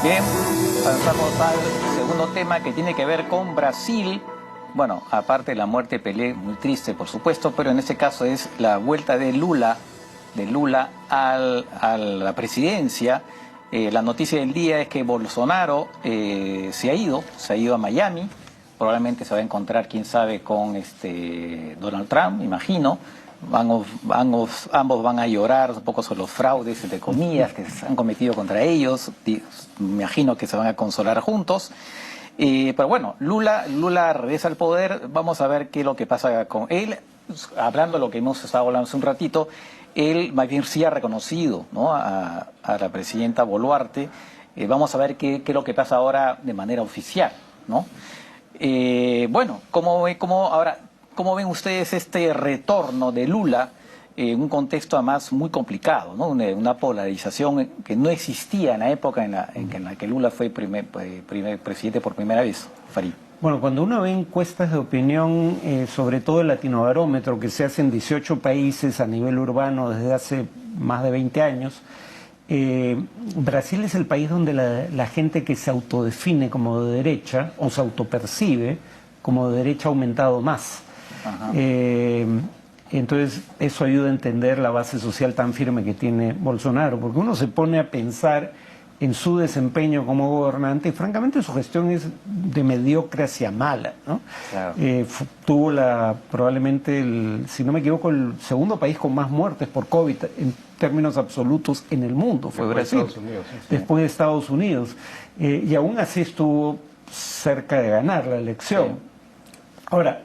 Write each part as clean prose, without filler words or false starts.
Bien, pasamos al segundo tema que tiene que ver con Brasil. Bueno, aparte de la muerte de Pelé, muy triste por supuesto, pero en este caso es la vuelta de Lula a la presidencia. La noticia del día es que Bolsonaro se ha ido a Miami. Probablemente se va a encontrar, quién sabe, con Donald Trump, imagino. Ambos van a llorar un poco sobre los fraudes, entre comillas, que se han cometido contra ellos. Me imagino que se van a consolar juntos. Pero bueno, Lula regresa al poder. Vamos a ver qué es lo que pasa con él. Hablando de lo que hemos estado hablando hace un ratito, él más bien sí ha reconocido, ¿no?, a la presidenta Boluarte. Vamos a ver qué es lo que pasa ahora de manera oficial, ¿no? Bueno, ¿cómo ven ustedes este retorno de Lula en un contexto además muy complicado, ¿no? Una polarización que no existía en la época en la que Lula fue primer presidente por primera vez? Farid. Bueno, cuando uno ve encuestas de opinión, sobre todo el Latinobarómetro, que se hace en 18 países a nivel urbano desde hace más de 20 años, Brasil es el país donde la gente que se autodefine como de derecha o se autopercibe como de derecha ha aumentado más. Entonces eso ayuda a entender la base social tan firme que tiene Bolsonaro, porque uno se pone a pensar en su desempeño como gobernante y francamente su gestión es de mediocre hacia mala, ¿no? Claro. Tuvo probablemente, si no me equivoco, el segundo país con más muertes por COVID en términos absolutos en el mundo, fue Brasil. Después de Estados Unidos, sí. Después de Estados Unidos. Y aún así estuvo cerca de ganar la elección. Sí. Ahora,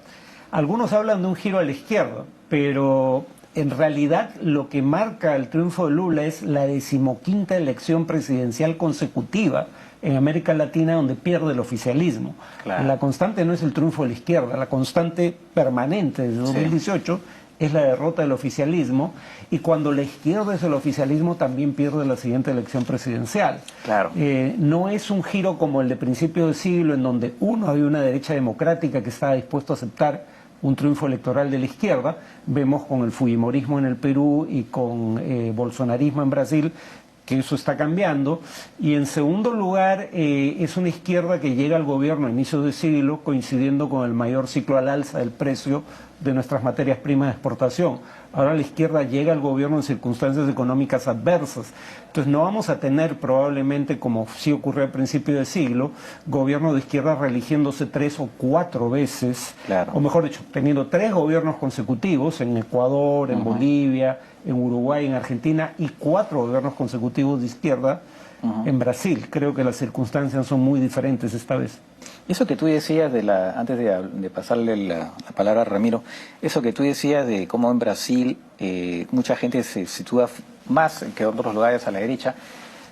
algunos hablan de un giro a la izquierda, pero en realidad lo que marca el triunfo de Lula es la 15ª elección presidencial consecutiva en América Latina donde pierde el oficialismo. Claro. La constante no es el triunfo de la izquierda, la constante permanente desde 2018 es la derrota del oficialismo, y cuando la izquierda es el oficialismo también pierde la siguiente elección presidencial. Claro. No es un giro como el de principio de siglo en donde había una derecha democrática que estaba dispuesto a aceptar un triunfo electoral de la izquierda. Vemos con el fujimorismo en el Perú y con bolsonarismo en Brasil que eso está cambiando. Y en segundo lugar, es una izquierda que llega al gobierno a inicios de siglo coincidiendo con el mayor ciclo al alza del precio de nuestras materias primas de exportación. Ahora la izquierda llega al gobierno en circunstancias económicas adversas. Entonces no vamos a tener probablemente, como sí ocurrió al principio de siglo, gobierno de izquierda reeligiéndose 3 o 4 veces, Claro. o mejor dicho, teniendo 3 gobiernos consecutivos en Ecuador, en Bolivia, en Uruguay, en Argentina, y 4 gobiernos consecutivos de izquierda en Brasil. Creo que las circunstancias son muy diferentes esta vez. Eso que tú decías antes de pasarle la palabra a Ramiro, eso que tú decías de cómo en Brasil mucha gente se sitúa más que en otros lugares a la derecha.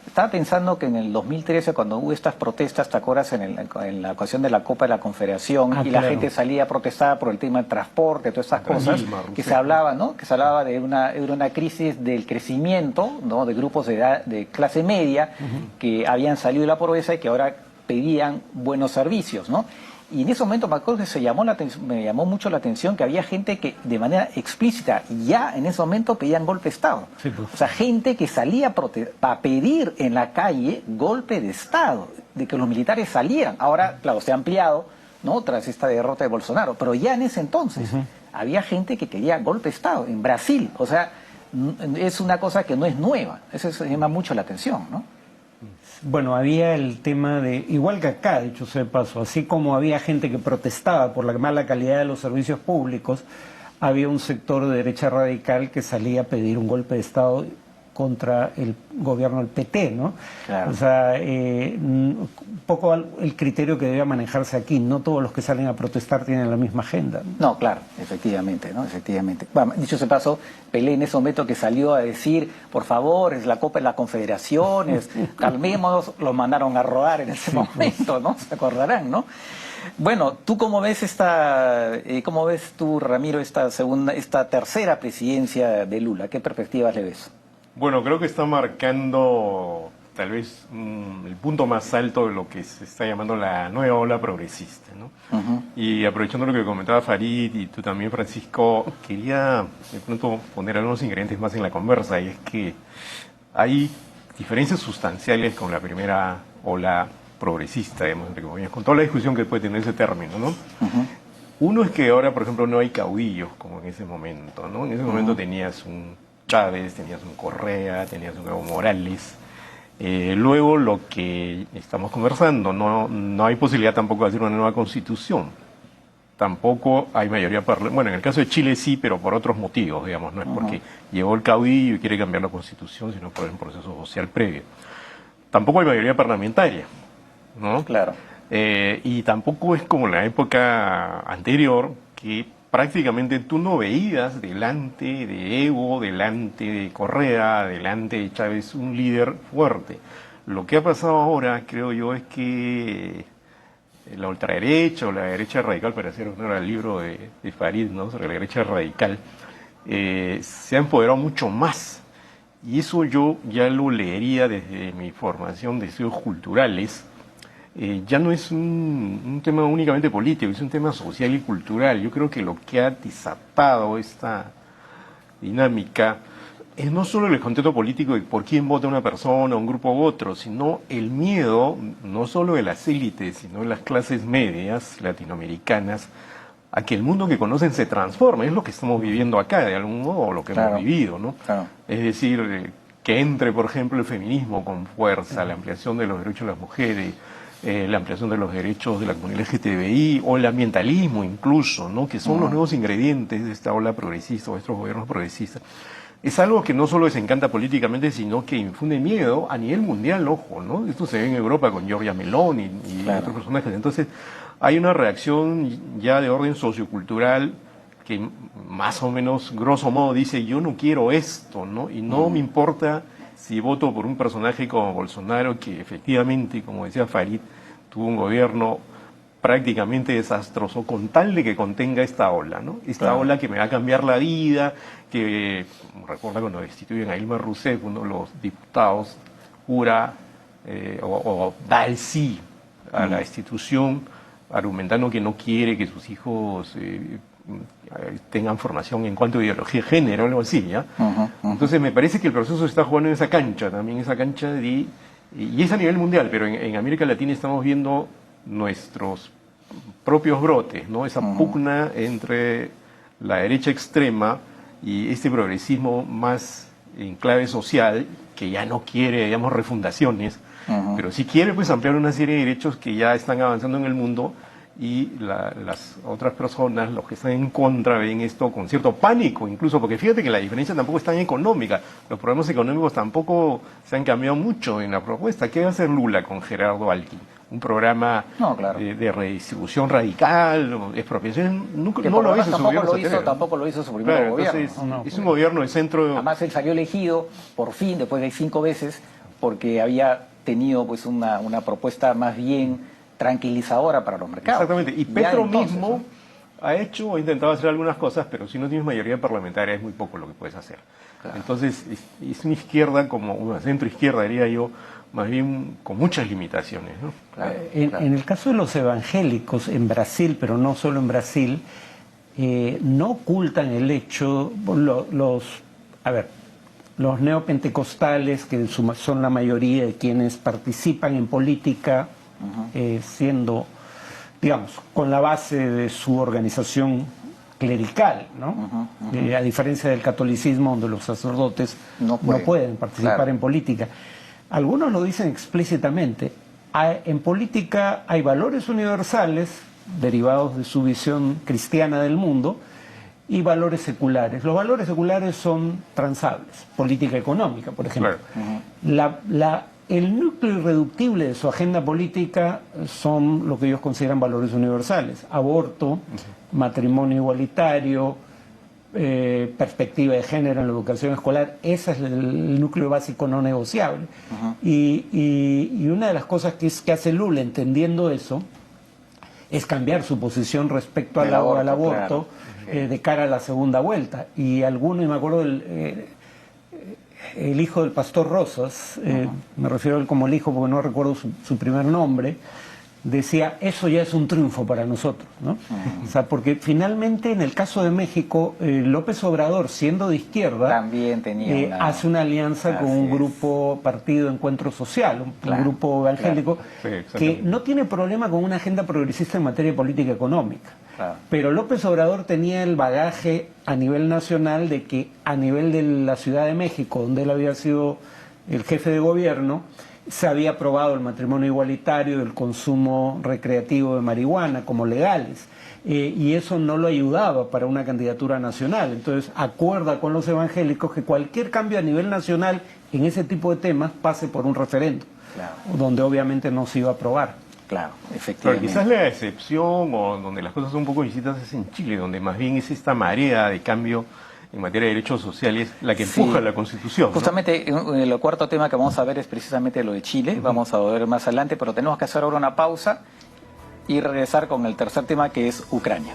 Estaba pensando que en el 2013, cuando hubo estas protestas, ¿te acuerdas? En la ocasión de la Copa de la Confederación, y la gente salía a protestar por el tema del transporte, todas esas cosas, que se hablaba, ¿no? Que se hablaba de una crisis del crecimiento, ¿no?, de grupos de clase media que habían salido de la pobreza y que ahora pedían buenos servicios, ¿no? Y en ese momento me acuerdo que me llamó mucho la atención que había gente que de manera explícita ya en ese momento pedían golpe de Estado. Sí, pues. O sea, gente que salía a pedir en la calle golpe de Estado, de que los militares salieran. Ahora, claro, se ha ampliado, ¿no?, tras esta derrota de Bolsonaro, pero ya en ese entonces había gente que quería golpe de Estado en Brasil. O sea, es una cosa que no es nueva. Eso llama mucho la atención, ¿no? Bueno, había el tema de, igual que acá, dicho sea de paso, así como había gente que protestaba por la mala calidad de los servicios públicos, había un sector de derecha radical que salía a pedir un golpe de Estado contra el gobierno del PT, ¿no? Claro. O sea, un poco el criterio que debe manejarse aquí. No todos los que salen a protestar tienen la misma agenda. No, claro, efectivamente, ¿no? Efectivamente. Bueno, dicho ese paso, Pelé en ese momento que salió a decir, por favor, es la Copa de las Confederaciones, calmémonos, lo mandaron a rodar en ese momento, ¿no? Se acordarán, ¿no? Bueno, ¿tú cómo ves cómo ves tú, Ramiro, esta tercera presidencia de Lula? ¿Qué perspectivas le ves? Bueno, creo que está marcando tal vez el punto más alto de lo que se está llamando la nueva ola progresista, ¿no? Y aprovechando lo que comentaba Farid y tú también, Francisco, quería de pronto poner algunos ingredientes más en la conversa, y es que hay diferencias sustanciales con la primera ola progresista, digamos, entre comillas, con toda la discusión que puede tener ese término, ¿no? Uno es que ahora, por ejemplo, no hay caudillos como en ese momento, ¿no? En ese momento tenías un Chávez, tenías un Correa, tenías un Evo Morales. Luego, lo que estamos conversando, no hay posibilidad tampoco de hacer una nueva constitución. Tampoco hay mayoría parlamentaria. Bueno, en el caso de Chile sí, pero por otros motivos, digamos, no es porque llegó el caudillo y quiere cambiar la constitución, sino por un proceso social previo. Tampoco hay mayoría parlamentaria, ¿no? Claro. Y tampoco es como en la época anterior, que prácticamente tú no veías delante de Evo, delante de Correa, delante de Chávez un líder fuerte. Lo que ha pasado ahora, creo yo, es que la ultraderecha o la derecha radical, para hacer honor al libro de Farid, ¿no?, sobre la derecha radical, se ha empoderado mucho más. Y eso yo ya lo leería desde mi formación de estudios culturales. Ya no es un tema únicamente político, es un tema social y cultural. Yo creo que lo que ha desatado esta dinámica es no solo el contexto político de por quién vota una persona, un grupo u otro, sino el miedo, no solo de las élites, sino de las clases medias latinoamericanas, a que el mundo que conocen se transforme. Es lo que estamos viviendo acá, de algún modo, lo que hemos vivido, ¿no? Claro. Es decir, que entre, por ejemplo, el feminismo con fuerza, la ampliación de los derechos de las mujeres, la ampliación de los derechos de la comunidad LGTBI, o el ambientalismo incluso, ¿no?, que son los nuevos ingredientes de esta ola progresista o de estos gobiernos progresistas. Es algo que no solo desencanta políticamente, sino que infunde miedo a nivel mundial, ojo, ¿no? Esto se ve en Europa con Giorgia Meloni y otros personajes. Entonces, hay una reacción ya de orden sociocultural que más o menos, grosso modo, dice: yo no quiero esto, ¿no? Y no me importa si voto por un personaje como Bolsonaro, que efectivamente, como decía Farid, tuvo un gobierno prácticamente desastroso, con tal de que contenga esta ola, ¿no? Esta ola que me va a cambiar la vida, que, recuerda cuando destituyen a Dilma Rousseff, uno de los diputados jura o da el sí a la destitución, argumentando que no quiere que sus hijos tengan formación en cuanto a ideología de género o algo así, ¿ya? Entonces me parece que el proceso se está jugando en esa cancha, también esa cancha y es a nivel mundial, pero en América Latina estamos viendo nuestros propios brotes, ¿no? Esa pugna entre la derecha extrema y este progresismo más en clave social, que ya no quiere, digamos, refundaciones, pero sí quiere, pues, ampliar una serie de derechos que ya están avanzando en el mundo, y las otras personas, los que están en contra, ven esto con cierto pánico incluso, porque fíjate que la diferencia tampoco es tan económica. Los problemas económicos tampoco se han cambiado mucho en la propuesta. ¿Qué va a hacer Lula con Gerardo Alckmin? Un programa de redistribución radical, expropiación, no lo hizo su gobierno. Tampoco lo hizo su primer gobierno. Es un gobierno de centro. Además, él salió elegido, por fin, después de 5 veces, porque había tenido, pues, una propuesta más bien tranquilizadora para los mercados. Exactamente. Y Petro mismo ha intentado hacer algunas cosas, pero si no tienes mayoría parlamentaria es muy poco lo que puedes hacer. Claro. Entonces, es una izquierda, como una centro-izquierda, diría yo, más bien con muchas limitaciones, ¿no? Claro, en el caso de los evangélicos en Brasil, pero no solo en Brasil, no ocultan el hecho, los neopentecostales, que son la mayoría de quienes participan en política, siendo, digamos, con la base de su organización clerical, ¿no? A diferencia del catolicismo, donde los sacerdotes no pueden participar en política. Algunos lo dicen explícitamente. En política hay valores universales derivados de su visión cristiana del mundo y valores seculares. Los valores seculares son transables. Política económica, por ejemplo. El núcleo irreductible de su agenda política son lo que ellos consideran valores universales: aborto, matrimonio igualitario, perspectiva de género en la educación escolar. Ese es el núcleo básico no negociable. Y una de las cosas que hace Lula, entendiendo eso, es cambiar su posición respecto al aborto, de cara a la segunda vuelta. Y me acuerdo el hijo del pastor Rosas, me refiero a él como el hijo porque no recuerdo su primer nombre, decía, eso ya es un triunfo para nosotros, ¿no? O sea, porque finalmente en el caso de México, López Obrador, siendo de izquierda, también tenía hace una alianza con un grupo partido Encuentro Social, un grupo evangélico, que no tiene problema con una agenda progresista en materia de política económica. Pero López Obrador tenía el bagaje a nivel nacional de que a nivel de la Ciudad de México, donde él había sido el jefe de gobierno, se había aprobado el matrimonio igualitario y el consumo recreativo de marihuana como legales. Y eso no lo ayudaba para una candidatura nacional. Entonces acuerda con los evangélicos que cualquier cambio a nivel nacional en ese tipo de temas pase por un referendo, donde obviamente no se iba a aprobar. Claro, efectivamente. Pero quizás la excepción o donde las cosas son un poco distintas es en Chile, donde más bien es esta marea de cambio en materia de derechos sociales la que empuja la Constitución. Justamente el cuarto tema que vamos a ver es precisamente lo de Chile, vamos a ver más adelante, pero tenemos que hacer ahora una pausa y regresar con el tercer tema, que es Ucrania.